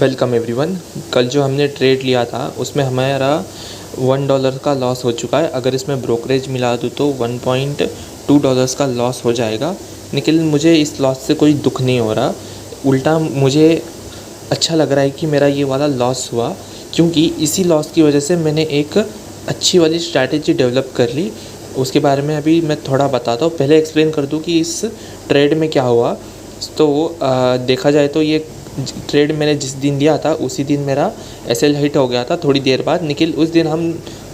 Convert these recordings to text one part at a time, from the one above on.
Welcome everyone. कल जो हमने ट्रेड लिया था उसमें हमारा $1 का लॉस हो चुका है। अगर इसमें ब्रोकरेज मिला दूँ तो $1.2 का लॉस हो जाएगा। लेकिन मुझे इस लॉस से कोई दुख नहीं हो रहा, उल्टा मुझे अच्छा लग रहा है कि मेरा ये वाला लॉस हुआ, क्योंकि इसी लॉस की वजह से मैंने एक अच्छी वाली स्ट्रैटेजी डेवलप कर ली। उसके बारे में अभी मैं थोड़ा बताता हूँ। पहले एक्सप्लेन कर दूँ कि इस ट्रेड में क्या हुआ। तो देखा जाए तो ये ट्रेड मैंने जिस दिन लिया था उसी दिन मेरा एसएल हिट हो गया था थोड़ी देर बाद। लेकिन उस दिन हम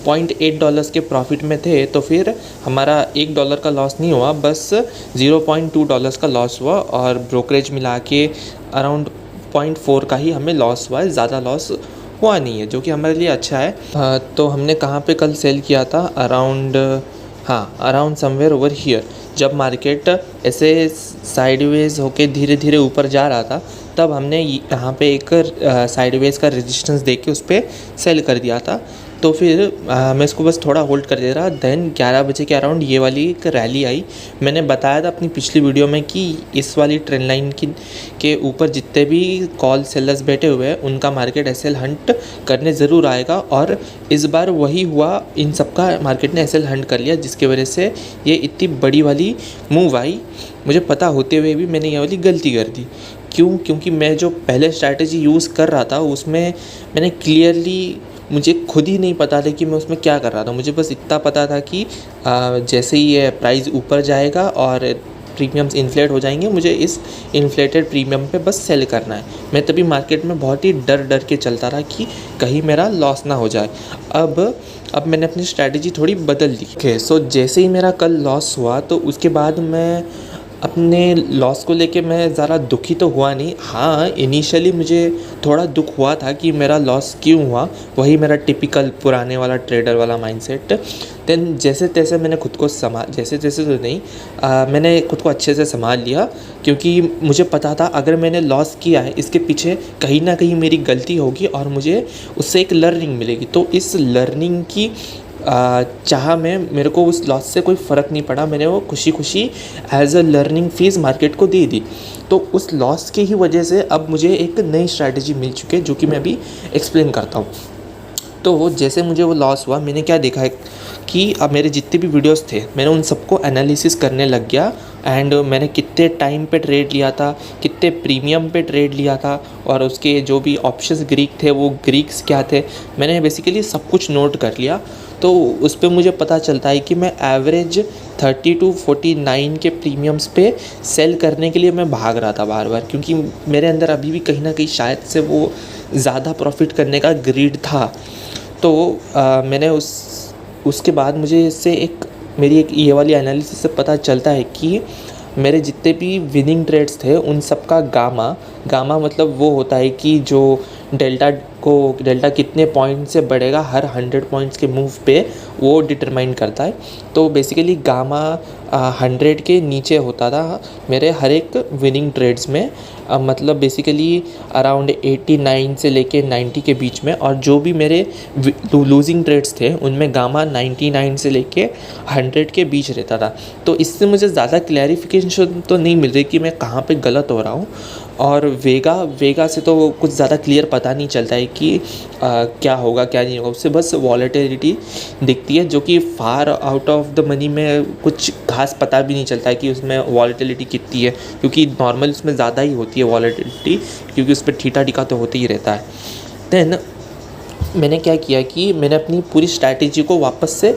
$0.8 के प्रॉफिट में थे, तो फिर हमारा $1 का लॉस नहीं हुआ, बस $0.2 का लॉस हुआ और ब्रोकरेज मिला के अराउंड 0.4 का ही हमें लॉस हुआ है। ज़्यादा लॉस हुआ नहीं है, जो कि हमारे लिए अच्छा है। तो हमने कहाँ पे कल सेल किया था? Around somewhere over here. जब मार्केट ऐसे साइडवेज होके धीरे धीरे ऊपर जा रहा था, तब हमने यहाँ पे एक साइडवेज का रेजिस्टेंस देख के उस पर सेल कर दिया था। तो फिर मैं इसको बस थोड़ा होल्ड कर दे रहा। देन 11 बजे के अराउंड ये वाली एक रैली आई। मैंने बताया था अपनी पिछली वीडियो में कि इस वाली ट्रेंड लाइन के ऊपर जितने भी कॉल सेलर्स बैठे हुए हैं उनका मार्केट एसएल हंट करने ज़रूर आएगा, और इस बार वही हुआ। इन सबका मार्केट ने एसएल हंट कर लिया, जिसकी वजह से ये इतनी बड़ी वाली मूव आई। मुझे पता होते हुए भी मैंने ये वाली गलती कर दी। क्योंकि मैं जो पहले स्ट्रैटेजी यूज़ कर रहा था उसमें मैंने क्लियरली, मुझे खुद ही नहीं पता था कि मैं उसमें क्या कर रहा था। मुझे बस इतना पता था कि जैसे ही ये प्राइस ऊपर जाएगा और प्रीमियम्स इन्फ्लेट हो जाएंगे, मुझे इस इन्फ्लेटेड प्रीमियम पे बस सेल करना है। मैं तभी मार्केट में बहुत ही डर के चलता रहा कि कहीं मेरा लॉस ना हो जाए। अब मैंने अपनी स्ट्रैटेजी थोड़ी बदल दी। सो जैसे ही मेरा कल लॉस हुआ, तो उसके बाद मैं अपने लॉस को लेके मैं ज़रा दुखी तो हुआ नहीं। हाँ, इनिशियली मुझे थोड़ा दुख हुआ था कि मेरा लॉस क्यों हुआ। वही मेरा टिपिकल पुराने वाला ट्रेडर वाला माइंडसेट। देन जैसे तैसे मैंने खुद को मैंने खुद को अच्छे से संभाल लिया, क्योंकि मुझे पता था अगर मैंने लॉस किया है इसके पीछे कहीं ना कहीं मेरी गलती होगी और मुझे उससे एक लर्निंग मिलेगी। तो इस लर्निंग की चाह में मेरे को उस लॉस से कोई फ़र्क नहीं पड़ा। मैंने वो खुशी as a learning fees market को दे दी। तो उस लॉस की ही वजह से अब मुझे एक नई स्ट्रैटेजी मिल चुकी है, जो कि मैं अभी एक्सप्लेन करता हूँ। तो जैसे मुझे वो लॉस हुआ, मैंने क्या देखा है कि अब मेरे जितने भी वीडियोस थे मैंने उन सबको एनालिसिस करने लग गया। एंड मैंने कितने टाइम पे ट्रेड लिया था, कितने प्रीमियम पे ट्रेड लिया था, और उसके जो भी ऑप्शंस ग्रीक थे वो ग्रीक्स क्या थे, मैंने बेसिकली सब कुछ नोट कर लिया। तो उस पर मुझे पता चलता है कि मैं एवरेज 30 to 49 के प्रीमियम्स पे सेल करने के लिए मैं भाग रहा था बार बार, क्योंकि मेरे अंदर अभी भी कहीं ना कहीं शायद से वो ज़्यादा प्रॉफिट करने का ग्रीड था। तो मैंने उसके बाद मुझे इससे मेरी एक ये वाली एनालिसिस से पता चलता है कि मेरे जितने भी विनिंग ट्रेड्स थे उन सब का गामा मतलब वो होता है कि जो डेल्टा कितने पॉइंट से बढ़ेगा हर 100 पॉइंट्स के मूव पे, वो डिटरमाइन करता है। तो बेसिकली गामा 100 के नीचे होता था मेरे हर एक विनिंग ट्रेड्स में। मतलब बेसिकली अराउंड 89 से लेके 90 के बीच में, और जो भी मेरे लूजिंग ट्रेड्स थे उनमें गामा 99 से लेके 100 के बीच रहता था। तो इससे मुझे ज़्यादा क्लैरिफिकेशन तो नहीं मिल रही कि मैं कहाँ पे गलत हो रहा हूँ। और वेगा से तो कुछ ज़्यादा क्लियर पता नहीं चलता है कि क्या होगा क्या नहीं होगा। उससे बस वॉलेटिलिटी दिखती है, जो कि far out of the money में कुछ खास पता भी नहीं चलता है कि उसमें वॉलेटिलिटी कितनी है, क्योंकि नॉर्मल उसमें ज़्यादा ही होती है वॉलेटिलिटी, क्योंकि उस पर ठीठा टिका तो होते ही रहता है। देन मैंने क्या किया कि मैंने अपनी पूरी स्ट्रैटेजी को वापस से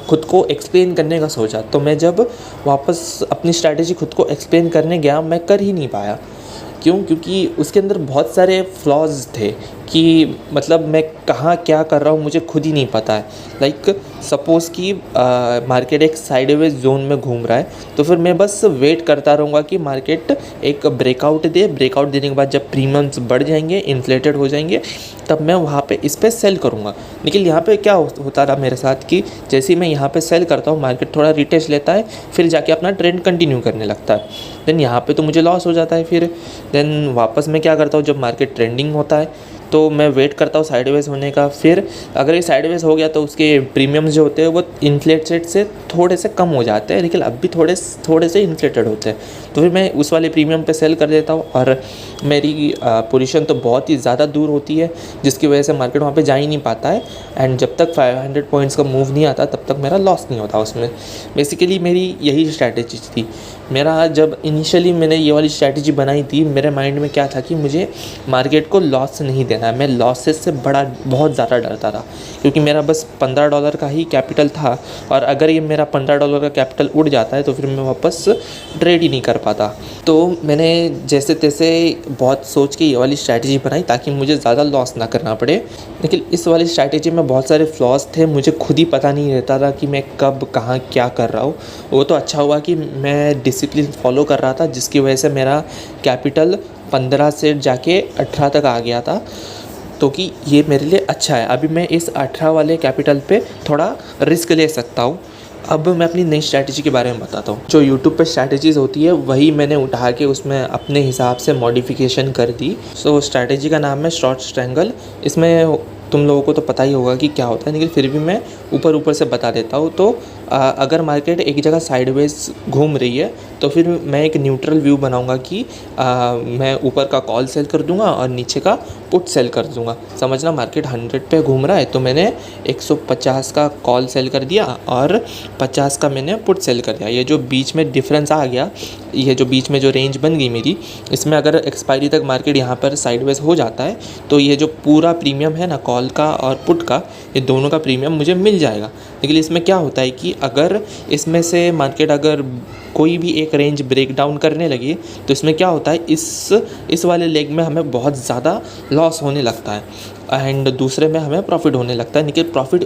खुद को एक्सप्लेन करने का सोचा। तो मैं जब वापस अपनी स्ट्रैटेजी खुद को एक्सप्लेन करने गया, मैं कर ही नहीं पाया। क्योंकि उसके अंदर बहुत सारे फ्लॉज थे कि मतलब मैं कहाँ क्या कर रहा हूँ मुझे खुद ही नहीं पता है। लाइक सपोज़ कि मार्केट एक साइडवेज जोन में घूम रहा है, तो फिर मैं बस वेट करता रहूँगा कि मार्केट एक ब्रेकआउट देने के बाद जब प्रीमियम्स बढ़ जाएंगे, इन्फ्लेटेड हो जाएंगे, तब मैं वहाँ पे इस पर सेल करूँगा। लेकिन यहाँ पे क्या होता रहा मेरे साथ कि जैसे ही मैं यहाँ पे सेल करता हूँ, मार्केट थोड़ा रिटेस्ट लेता है, फिर जाके अपना ट्रेंड कंटिन्यू करने लगता है। देन यहाँ पे तो मुझे लॉस हो जाता है। फिर देन वापस मैं क्या करता हूँ, जब मार्केट ट्रेंडिंग होता है तो मैं वेट करता हूँ साइडवेज होने का। फिर अगर ये साइडवेज हो गया तो उसके प्रीमियम्स जो होते हैं वो इन्फ्लेटेड से थोड़े से कम हो जाते हैं, लेकिन अब भी थोड़े से इन्फ्लेटेड होते हैं। तो फिर मैं उस वाले प्रीमियम पे सेल कर देता हूँ और मेरी पोजीशन तो बहुत ही ज़्यादा दूर होती है, जिसकी वजह से मार्केट वहाँ पे जा ही नहीं पाता है। एंड जब तक 500 पॉइंट्स का मूव नहीं आता तब तक मेरा लॉस नहीं होता उसमें। बेसिकली मेरी यही स्ट्रैटेजी थी। मेरा जब इनिशियली मैंने ये वाली स्ट्रैटेजी बनाई थी, मेरे माइंड में क्या था कि मुझे मार्केट को लॉस नहीं देना है। मैं लॉसेस से बहुत ज़्यादा डरता था, क्योंकि मेरा बस $15 का ही कैपिटल था, और अगर ये मेरा $15 का कैपिटल उड़ जाता है तो फिर मैं वापस ट्रेड ही नहीं कर पाता। तो मैंने जैसे तैसे बहुत सोच के ये वाली स्ट्रैटेजी बनाई ताकि मुझे ज़्यादा लॉस ना करना पड़े। लेकिन इस वाली स्ट्रैटेजी में बहुत सारे फ्लॉज थे, मुझे खुद ही पता नहीं रहता था कि मैं कब कहाँ क्या कर रहा हूँ। वो तो अच्छा हुआ कि मैं डिसिप्लिन फॉलो कर रहा था, जिसकी वजह से मेरा कैपिटल 15 से जाके 18 तक आ गया था। तो कि ये मेरे लिए अच्छा है। अभी मैं इस 18 वाले कैपिटल पे थोड़ा रिस्क ले सकता हूँ। अब मैं अपनी नई स्ट्रैटेजी के बारे में बताता हूँ। जो यूट्यूब पे स्ट्रैटेजीज़ होती है वही मैंने उठा के उसमें अपने हिसाब से मॉडिफिकेशन कर दी। सो स्ट्रैटेजी का नाम है शॉर्ट स्ट्रैंगल। इसमें तुम लोगों को तो पता ही होगा कि क्या होता है, लेकिन फिर भी मैं ऊपर से बता देता हूँ। तो अगर मार्केट एक जगह साइडवेज घूम रही है तो फिर मैं एक न्यूट्रल व्यू बनाऊंगा कि मैं ऊपर का कॉल सेल कर दूंगा और नीचे का पुट सेल कर दूंगा। समझना, मार्केट 100 पे घूम रहा है तो मैंने 150 का कॉल सेल कर दिया और 50 का मैंने पुट सेल कर दिया। ये जो बीच में डिफरेंस आ गया, ये जो बीच में जो रेंज बन गई मेरी, इसमें अगर एक्सपायरी तक मार्केट यहाँ पर साइडवेज हो जाता है तो ये जो पूरा प्रीमियम है ना, कॉल का और पुट का, ये दोनों का प्रीमियम मुझे मिल जाएगा। लेकिन इसमें क्या होता है कि अगर इसमें से मार्केट अगर कोई भी एक रेंज ब्रेक डाउन करने लगी तो इसमें क्या होता है, इस वाले लेग में हमें बहुत ज़्यादा लॉस होने लगता है एंड दूसरे में हमें प्रॉफिट होने लगता है। लेकिन प्रॉफिट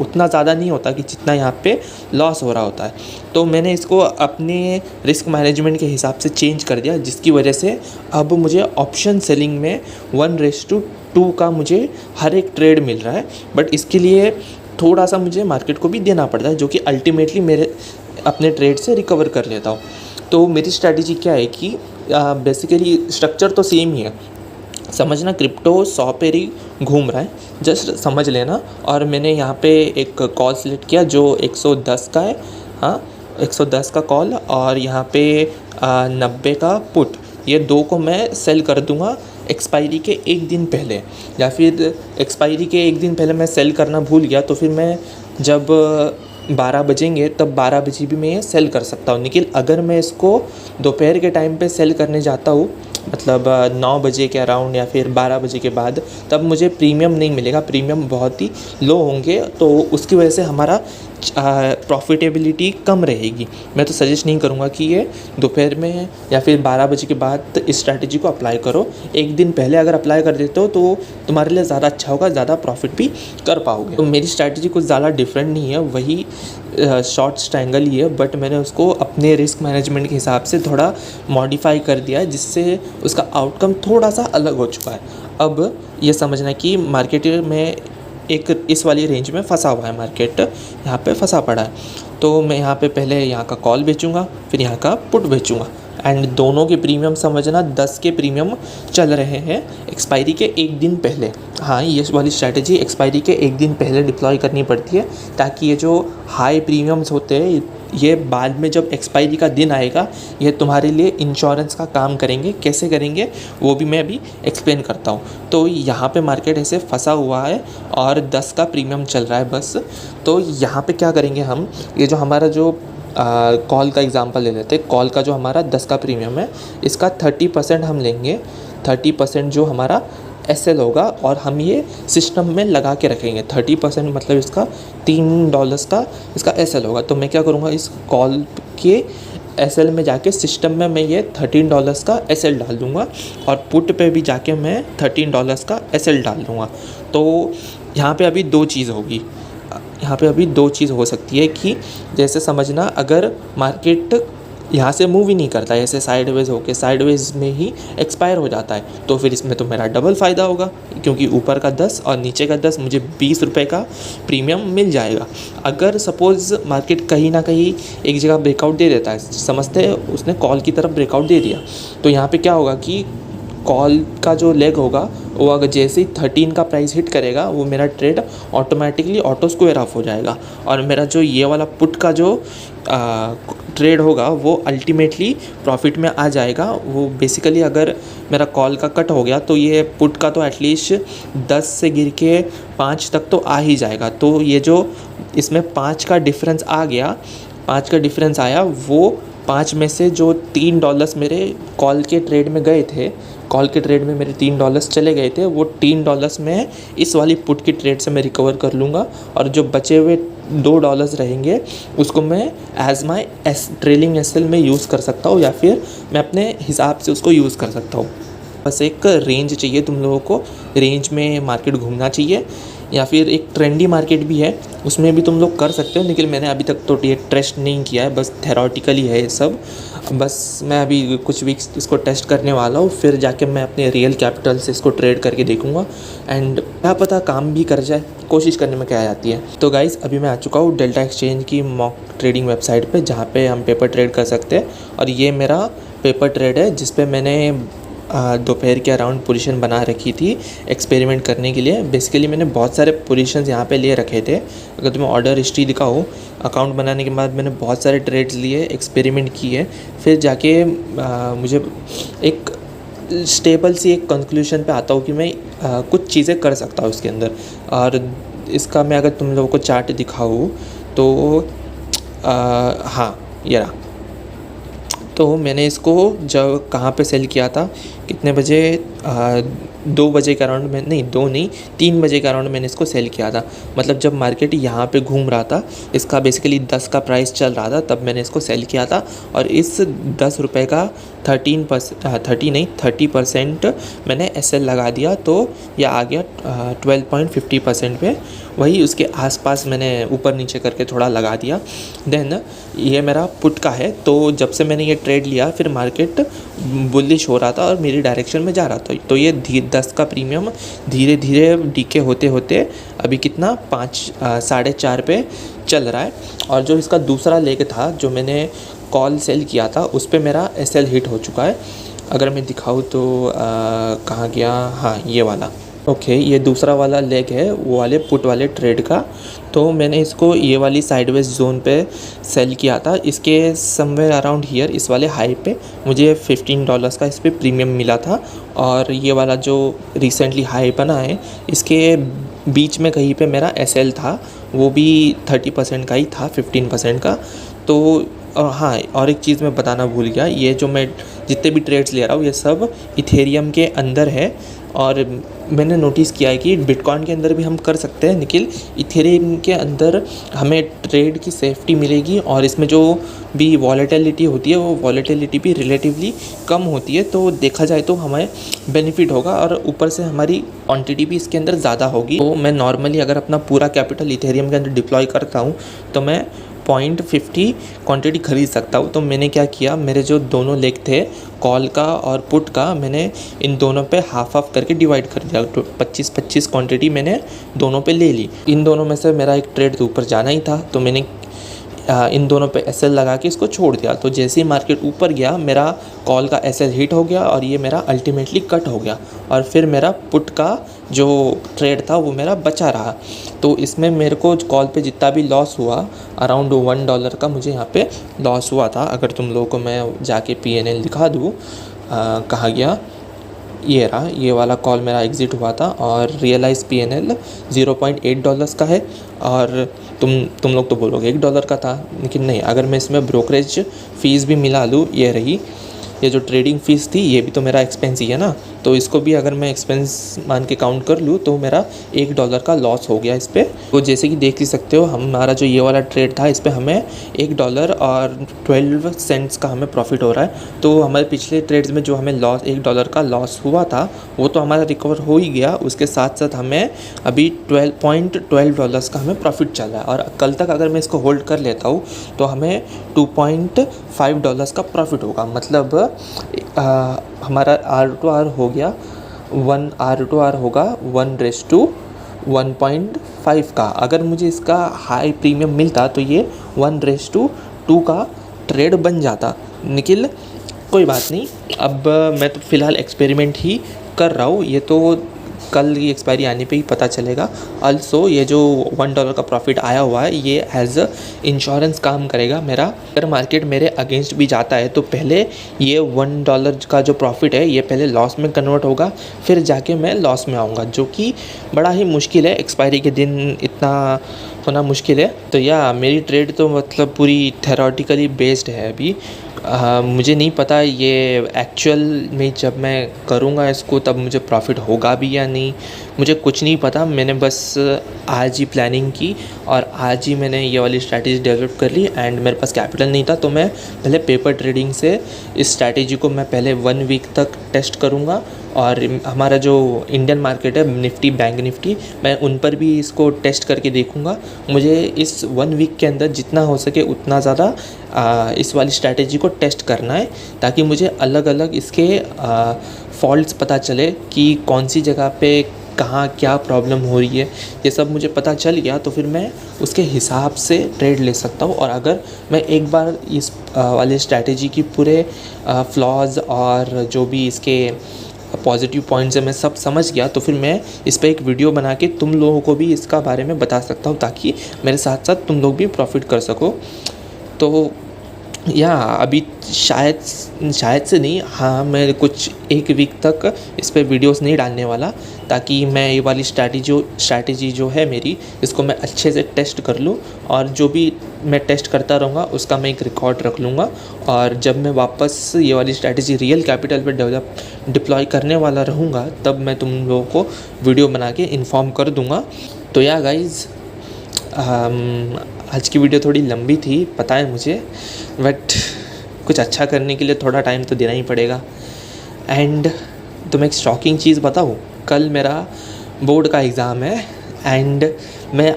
उतना ज़्यादा नहीं होता कि जितना यहाँ पे लॉस हो रहा होता है। तो मैंने इसको अपने रिस्क मैनेजमेंट के हिसाब से चेंज कर दिया, जिसकी वजह से अब मुझे ऑप्शन सेलिंग में 1:2 का मुझे हर एक ट्रेड मिल रहा है। बट इसके लिए थोड़ा सा मुझे मार्केट को भी देना पड़ता है, जो कि अल्टीमेटली मेरे अपने ट्रेड से रिकवर कर लेता हूँ। तो मेरी स्ट्रैटेजी क्या है कि बेसिकली स्ट्रक्चर तो सेम ही है। समझना, क्रिप्टो 100 पे ही घूम रहा है, जस्ट समझ लेना। और मैंने यहाँ पे एक कॉल सेलेक्ट किया जो 110 का है, हाँ 110 का कॉल, और यहाँ पे 90 का पुट। ये दो को मैं सेल कर दूँगा एक्सपायरी के एक दिन पहले, या फिर एक्सपायरी के एक दिन पहले मैं सेल करना भूल गया तो फिर मैं जब 12 बजेंगे तब 12 बजे भी मैं ये सेल कर सकता हूँ। लेकिन अगर मैं इसको दोपहर के टाइम पे सेल करने जाता हूँ, मतलब 9 बजे के अराउंड या फिर 12 बजे के बाद, तब मुझे प्रीमियम नहीं मिलेगा, प्रीमियम बहुत ही लो होंगे। तो उसकी वजह से हमारा प्रॉफिटेबिलिटी कम रहेगी। मैं तो सजेस्ट नहीं करूँगा कि ये दोपहर में या फिर 12 बजे के बाद इस स्ट्रैटेजी को अप्लाई करो। एक दिन पहले अगर अप्लाई कर देते हो तो तुम्हारे लिए ज़्यादा अच्छा होगा, ज़्यादा प्रॉफिट भी कर पाओगे। तो मेरी स्ट्रैटेजी कुछ ज़्यादा डिफरेंट नहीं है, वही शॉर्ट स्ट्रैंगल ही है, बट मैंने उसको अपने रिस्क मैनेजमेंट के हिसाब से थोड़ा मॉडिफाई कर दिया है, जिससे उसका आउटकम थोड़ा सा अलग हो चुका है। अब ये समझना कि मार्केट में एक इस वाली रेंज में फंसा हुआ है, मार्केट यहाँ पे फंसा पड़ा है। तो मैं यहाँ पे पहले यहाँ का कॉल बेचूंगा, फिर यहाँ का पुट बेचूंगा, एंड दोनों के प्रीमियम समझना 10 के प्रीमियम चल रहे हैं एक्सपायरी के एक दिन पहले। हाँ, ये वाली स्ट्रैटेजी एक्सपायरी के एक दिन पहले डिप्लॉय करनी पड़ती है, ताकि ये जो हाई प्रीमियम्स होते हैं ये बाद में जब एक्सपायरी का दिन आएगा ये तुम्हारे लिए इंश्योरेंस का काम करेंगे। कैसे करेंगे वो भी मैं अभी एक्सप्लेन करता हूँ। तो यहाँ पे मार्केट ऐसे फंसा हुआ है और 10 का प्रीमियम चल रहा है बस। तो यहाँ पे क्या करेंगे हम, ये जो हमारा जो कॉल का एग्जांपल ले लेते हैं। कॉल का जो हमारा 10 का प्रीमियम है, इसका 30% हम लेंगे। 30% जो हमारा एसएल होगा और हम ये सिस्टम में लगा के रखेंगे। 30% मतलब इसका $3 का इसका एसएल होगा। तो मैं क्या करूँगा, इस कॉल के एसएल में जाके सिस्टम में मैं ये $13 का एसएल डाल दूँगा और पुट पे भी जाके मैं $13 का एसएल डाल दूँगा। तो यहाँ पे अभी दो चीज़ होगी, यहाँ पे अभी दो चीज़ हो सकती है कि जैसे समझना, अगर मार्केट यहाँ से मूव ही नहीं करता, ऐसे साइडवेज होके साइडवेज में ही एक्सपायर हो जाता है। तो फिर इसमें तो मेरा डबल फ़ायदा होगा, क्योंकि ऊपर का 10 और नीचे का 10 मुझे 20 रुपये का प्रीमियम मिल जाएगा। अगर सपोज़ मार्केट कहीं ना कहीं एक जगह ब्रेकआउट दे देता है, समझते हैं उसने कॉल की तरफ ब्रेकआउट दे दिया, तो यहाँ पे क्या होगा कि कॉल का जो लेग होगा वो अगर जैसे ही 13 का प्राइस हिट करेगा, वो मेरा trade automatically auto square of हो जाएगा, और मेरा जो ये वाला पुट का जो ट्रेड होगा वो अल्टीमेटली प्रॉफिट में आ जाएगा। वो बेसिकली अगर मेरा कॉल का कट हो गया तो ये पुट का तो एटलीस्ट 10 से गिर के 5 तक तो आ ही जाएगा। तो ये जो इसमें 5 का डिफरेंस आ गया, 5 का डिफरेंस आया, वो 5 में से जो $3 मेरे कॉल के ट्रेड में गए थे, कॉल के ट्रेड में मेरे $3 चले गए थे, वो $3 में इस वाली पुट की ट्रेड से मैं रिकवर कर लूँगा, और जो बचे हुए $2 रहेंगे उसको मैं एज माई ट्रेलिंग एसएल में यूज़ कर सकता हूँ, या फिर मैं अपने हिसाब से उसको यूज़ कर सकता हूँ। बस एक रेंज चाहिए तुम लोगों को, रेंज में मार्केट घूमना चाहिए, या फिर एक ट्रेंडी मार्केट भी है उसमें भी तुम लोग कर सकते हो। लेकिन मैंने अभी तक तो ये टेस्ट नहीं किया है, बस थेरोटिकली है ये सब। बस मैं अभी कुछ वीक्स इसको टेस्ट करने वाला हूँ, फिर जाके मैं अपने रियल कैपिटल से इसको ट्रेड करके देखूँगा, एंड क्या पता काम भी कर जाए, कोशिश करने में क्या आ जाती है। तो गाइज़ अभी मैं आ चुका हूँ डेल्टा एक्सचेंज की मॉक ट्रेडिंग वेबसाइट पे, जहाँ पे हम पेपर ट्रेड कर सकते हैं। और ये मेरा पेपर ट्रेड है जिस पे मैंने दोपहर के अराउंड पोजीशन बना रखी थी एक्सपेरिमेंट करने के लिए। बेसिकली मैंने बहुत सारे पोजीशंस यहाँ पे ले रखे थे। अगर तुम्हें ऑर्डर हिस्ट्री दिखाओ, अकाउंट बनाने के बाद मैंने बहुत सारे ट्रेड्स लिए, एक्सपेरिमेंट किए, फिर जाके मुझे एक स्टेबल सी एक कंक्लूजन पे आता हूँ कि मैं कुछ चीज़ें कर सकता हूँ इसके अंदर। और इसका मैं अगर तुम लोगों को चार्ट दिखाऊँ तो हाँ ये रहा। तो मैंने इसको जब कहाँ पे सेल किया था, कितने बजे, 2 बजे के अराउंड में, नहीं 2 नहीं 3 बजे के अराउंड मैंने इसको सेल किया था। मतलब जब मार्केट यहाँ पे घूम रहा था, इसका बेसिकली 10 का प्राइस चल रहा था, तब मैंने इसको सेल किया था। और इस 10 रुपये का 30% मैंने एसएल लगा दिया, तो यह आ गया 12.50% पे। वही उसके आसपास मैंने ऊपर नीचे करके थोड़ा लगा दिया। देन ये मेरा पुट का है, तो जब से मैंने ये ट्रेड लिया फिर मार्केट बुलिश हो रहा था और मेरी डायरेक्शन में जा रहा था। तो ये 10 का प्रीमियम धीरे धीरे डीके होते होते अभी कितना 4.5 पे चल रहा है। और जो इसका दूसरा लेग था जो मैंने कॉल सेल किया था, उस पे मेरा एसएल हिट हो चुका है। अगर मैं दिखाऊँ तो कहाँ गया, हाँ ये वाला, ओके ये दूसरा वाला लेग है वो वाले पुट वाले ट्रेड का। तो मैंने इसको ये वाली साइडवेज जोन पे सेल किया था। इसके समवेयर अराउंड हियर, इस वाले हाई पे मुझे $15 का इस पर प्रीमियम मिला था। और ये वाला जो रिसेंटली हाई बना है, इसके बीच में कहीं पे मेरा एसएल था, वो भी 30% का ही था, 15% का। तो हाँ, और एक चीज़ मैं बताना भूल गया, ये जो मैं जितने भी ट्रेड्स ले रहा हूँ ये सब इथेरियम के अंदर है। और मैंने नोटिस किया है कि बिटकॉइन के अंदर भी हम कर सकते हैं, लेकिन इथेरियम के अंदर हमें ट्रेड की सेफ्टी मिलेगी, और इसमें जो भी वॉलेटिलिटी होती है वो वॉलेटिलिटी भी रिलेटिवली कम होती है। तो देखा जाए तो हमें बेनिफिट होगा, और ऊपर से हमारी क्वांटिटी भी इसके अंदर ज़्यादा होगी। तो मैं नॉर्मली अगर अपना पूरा कैपिटल इथेरियम के अंदर डिप्लॉय करता हूँ तो मैं 0.50 क्वांटिटी खरीद सकता हूँ। तो मैंने क्या किया, मेरे जो दोनों लेग थे कॉल का और पुट का, मैंने इन दोनों पे हाफ करके डिवाइड कर दिया। तो 25-25 क्वांटिटी मैंने दोनों पे ले ली। इन दोनों में से मेरा एक ट्रेड तो ऊपर जाना ही था, तो मैंने इन दोनों पे एसएल लगा के इसको छोड़ दिया। तो जैसे ही मार्केट ऊपर गया मेरा कॉल का एसएल हिट हो गया और ये मेरा अल्टीमेटली कट हो गया, और फिर मेरा पुट का जो ट्रेड था वो मेरा बचा रहा। तो इसमें मेरे को कॉल पे जितना भी लॉस हुआ, अराउंड $1 का मुझे यहाँ पे लॉस हुआ था। अगर तुम लोगों को मैं जाके PNL दिखा दूँ, कहाँ गया, ये रहा, ये वाला कॉल मेरा एग्ज़िट हुआ था, और रियलाइज़ PNL $0.8 का है। और तुम लोग तो बोलोगे $1 का था, लेकिन नहीं, अगर मैं इसमें ब्रोकरेज फ़ीस भी मिला लूँ, ये रही, ये जो ट्रेडिंग फ़ीस थी ये भी तो मेरा एक्सपेंस ही है ना। तो इसको भी अगर मैं एक्सपेंस मान के काउंट कर लूँ तो मेरा $1 का लॉस हो गया इस पर। तो जैसे कि देख ही सकते हो, हमारा जो ये वाला ट्रेड था इस पर हमें $1 और 12 सेंट्स का हमें प्रॉफिट हो रहा है। तो हमारे पिछले ट्रेड्स में जो हमें लॉस $1 का लॉस हुआ था वो तो हमारा रिकवर हो ही गया, उसके साथ साथ हमें अभी $12.12 का हमें प्रॉफिट चल रहा है। और कल तक अगर मैं इसको होल्ड कर लेता हूँ तो हमें $2.5 का प्रॉफिट होगा। मतलब हमारा R/R हो गया 1 R/R होगा 1:1.5 का। अगर मुझे इसका हाई प्रीमियम मिलता तो ये 1:2 का ट्रेड बन जाता। निखिल कोई बात नहीं, अब मैं तो फ़िलहाल एक्सपेरिमेंट ही कर रहा हूँ, ये तो कल की एक्सपायरी आने पे ही पता चलेगा। ऑल्सो ये जो $1 का प्रॉफिट आया हुआ है ये एज अ इंश्योरेंस काम करेगा मेरा। अगर मार्केट मेरे अगेंस्ट भी जाता है तो पहले ये $1 का जो प्रॉफिट है ये पहले लॉस में कन्वर्ट होगा, फिर जाके मैं लॉस में आऊँगा, जो कि बड़ा ही मुश्किल है। एक्सपायरी के दिन इतना होना मुश्किल है। तो या मेरी ट्रेड तो मतलब पूरी थेरोटिकली बेस्ड है अभी। मुझे नहीं पता ये एक्चुअल में जब मैं करूँगा इसको तब मुझे प्रॉफिट होगा भी या नहीं, मुझे कुछ नहीं पता। मैंने बस आज ही प्लानिंग की और आज ही मैंने ये वाली स्ट्रैटेजी डेवलप कर ली एंड मेरे पास कैपिटल नहीं था, तो मैं पहले पेपर ट्रेडिंग से इस स्ट्रैटेजी को मैं पहले 1 वीक तक टेस्ट करूँगा। और हमारा जो इंडियन मार्केट है निफ्टी, बैंक निफ्टी, मैं उन पर भी इसको टेस्ट करके देखूँगा। मुझे इस 1 वीक के अंदर जितना हो सके उतना ज़्यादा इस वाली स्ट्रैटेजी को टेस्ट करना है, ताकि मुझे अलग अलग इसके फॉल्ट्स पता चले कि कौन सी जगह पे कहाँ क्या प्रॉब्लम हो रही है। ये सब मुझे पता चल गया तो फिर मैं उसके हिसाब से ट्रेड ले सकता हूँ। और अगर मैं एक बार इस वाली स्ट्रैटेजी की पूरे फ्लॉज और जो भी इसके पॉजिटिव पॉइंट्स है मैं सब समझ गया, तो फिर मैं इस पर एक वीडियो बना के तुम लोगों को भी इसका बारे में बता सकता हूँ, ताकि मेरे साथ साथ तुम लोग भी प्रॉफिट कर सको। तो या अभी शायद से नहीं, हाँ मैं कुछ 1 वीक तक इस पर वीडियोस नहीं डालने वाला, ताकि मैं ये वाली स्ट्रैटेजी जो है मेरी इसको मैं अच्छे से टेस्ट कर लूँ। और जो भी मैं टेस्ट करता रहूँगा उसका मैं एक रिकॉर्ड रख लूँगा। और जब मैं वापस ये वाली स्ट्रैटेजी रियल कैपिटल पे डिप्लॉय करने वाला रहूँगा तब मैं तुम लोगों को वीडियो बना के इन्फॉर्म कर दूँगा। तो या गाइज़, आज की वीडियो थोड़ी लंबी थी पता है मुझे, बट कुछ अच्छा करने के लिए थोड़ा टाइम तो देना ही पड़ेगा। एंड तुम्हें एक शॉकिंग चीज़ बताऊँ, कल मेरा बोर्ड का एग्ज़ाम है एंड मैं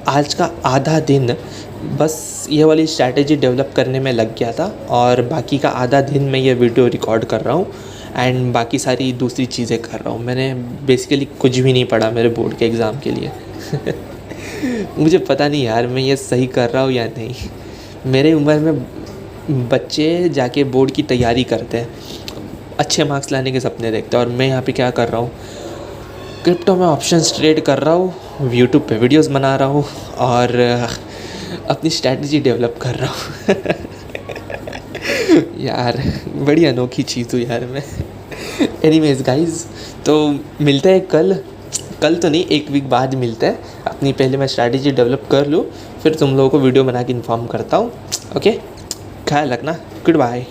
आज का आधा दिन बस ये वाली स्ट्रैटेजी डेवलप करने में लग गया था, और बाकी का आधा दिन मैं ये वीडियो रिकॉर्ड कर रहा हूँ एंड बाकी सारी दूसरी चीज़ें कर रहा हूँ। मैंने बेसिकली कुछ भी नहीं पढ़ा मेरे बोर्ड के एग्ज़ाम के लिए। मुझे पता नहीं यार मैं ये सही कर रहा हूँ या नहीं। मेरे उम्र में बच्चे जाके बोर्ड की तैयारी करते हैं, अच्छे मार्क्स लाने के सपने देखते हैं, और मैं यहाँ पे क्या कर रहा हूँ, क्रिप्टो में ऑप्शंस ट्रेड कर रहा हूँ, यूट्यूब पे वीडियोस बना रहा हूँ और अपनी स्ट्रैटेजी डेवलप कर रहा हूँ। यार बड़ी अनोखी चीज़ हुई यार मैं। एनीवेज गाइज, तो मिलते हैं कल तो नहीं, 1 वीक बाद मिलते हैं। अपनी पहले मैं स्ट्रैटेजी डेवलप कर लूँ, फिर तुम लोगों को वीडियो बना के इन्फॉर्म करता हूँ। ओके, ख्याल रखना, गुड बाय।